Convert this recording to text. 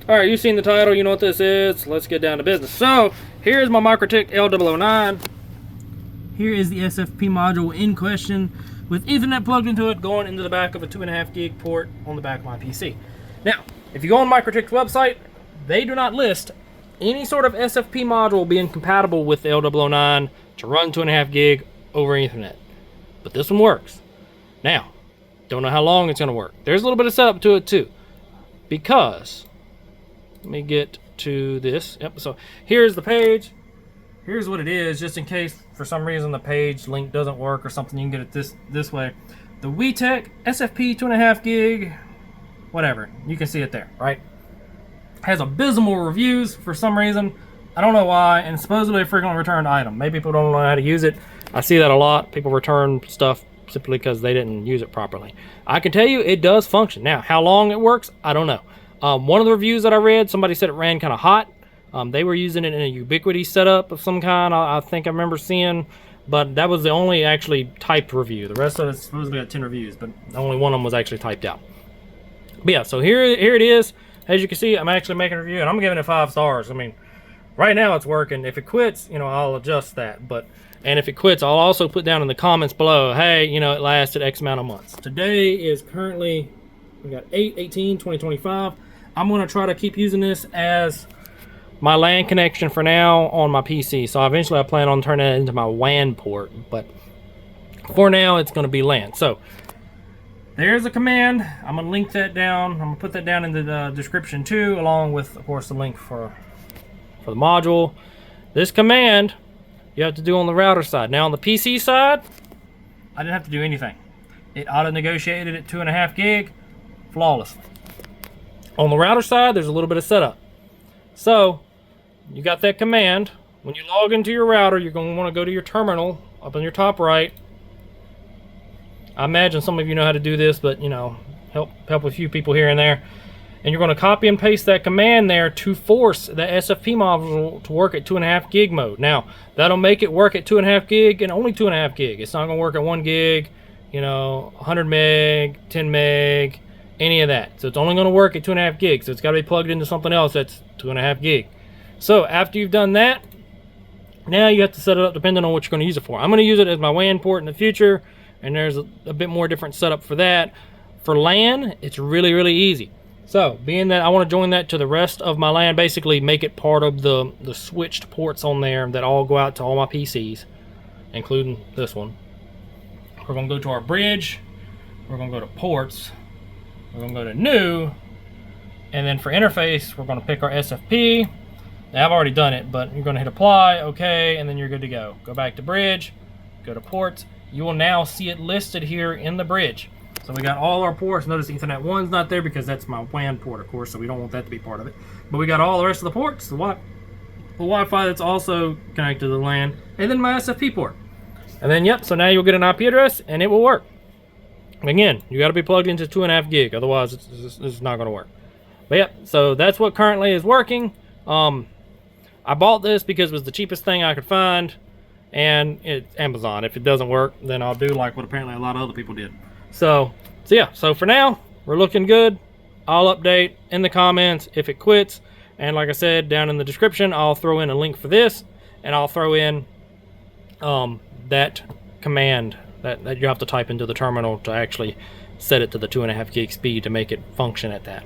All right, you've seen the title, you know what this is. Let's get down to business. So here's my Mikrotik L009. Here is the SFP module in question with Ethernet plugged into it, going into the back of a 2.5 gig port on the back of my PC. Now, if you go on Mikrotik's website, they do not list any sort of SFP module being compatible with the L009 to run 2.5 gig over Ethernet. But this one works. Now, don't know how long it's going to work. There's a little bit of setup to it too, because let me get to this. Yep. So here's the page. Here's what it is, just in case for some reason the page link doesn't work or something. You can get it this way. The WeTech SFP 2.5 gig, whatever. You can see it there, right? Has abysmal reviews for some reason. I don't know why, and supposedly a frequently returned item. Maybe people don't know how to use it. I see that a lot. People return stuff simply because they didn't use it properly. I can tell you it does function. Now, how long it works, I don't know. One of the reviews that I read, somebody said it ran kind of hot. They were using it in a Ubiquiti setup of some kind, I think I remember seeing, but that was the only actually typed review. The rest of it supposedly got 10 reviews, but only one of them was actually typed out. But yeah, so here it is. As you can see, I'm actually making a review, and I'm giving it 5 stars. I mean, right now it's working. If it quits, you know, I'll adjust that. And if it quits, I'll also put down in the comments below, hey, you know, it lasted X amount of months. Today is currently, we got 8/18/2025. I'm going to try to keep using this as my LAN connection for now on my PC. So eventually I plan on turning it into my WAN port, but for now it's going to be LAN. So there's a command. I'm going to link that down. I'm going to put that down in the description too, along with, of course, the link for the module. This command you have to do on the router side. Now on the PC side, I didn't have to do anything. It auto-negotiated at 2.5 gig flawlessly. On the router side, there's a little bit of setup. So you got that command. When you log into your router, you're going to want to go to your terminal up on your top right. I imagine some of you know how to do this, but you know, help a few people here and there. And you're going to copy and paste that command there to force the SFP module to work at 2.5 gig mode. Now, that'll make it work at 2.5 gig and only 2.5 gig. It's not going to work at 1 gig, you know, 100 meg, 10 meg, any of that. So it's only going to work at 2.5 gigs. So it's got to be plugged into something else that's 2.5 gig. So after you've done that, now you have to set it up depending on what you're going to use it for. I'm going to use it as my WAN port in the future, and there's a bit more different setup for that. For LAN, it's really, really easy. So being that I want to join that to the rest of my LAN, basically make it part of the switched ports on there that all go out to all my PCs, including this one. We're going to go to our bridge. We're going to go to ports. We're going to go to new. And then for interface, we're going to pick our SFP. Now, I've already done it, but you're going to hit apply, okay, and then you're good to go. Go back to bridge, go to ports. You will now see it listed here in the bridge. So we got all our ports. Notice Ethernet 1's not there because that's my WAN port, of course, so we don't want that to be part of it. But we got all the rest of the ports, the Wi-Fi that's also connected to the LAN, and then my SFP port. And then, yep, so now you'll get an IP address, and it will work. Again, you got to be plugged into 2.5 gig, otherwise it's not going to work. But yep, so that's what currently is working. I bought this because it was the cheapest thing I could find, and it's Amazon. If it doesn't work, then I'll do like what apparently a lot of other people did. So yeah, so for now, we're looking good. I'll update in the comments if it quits. And like I said, down in the description, I'll throw in a link for this, and I'll throw in that command that you have to type into the terminal to actually set it to the 2.5 gig speed to make it function at that.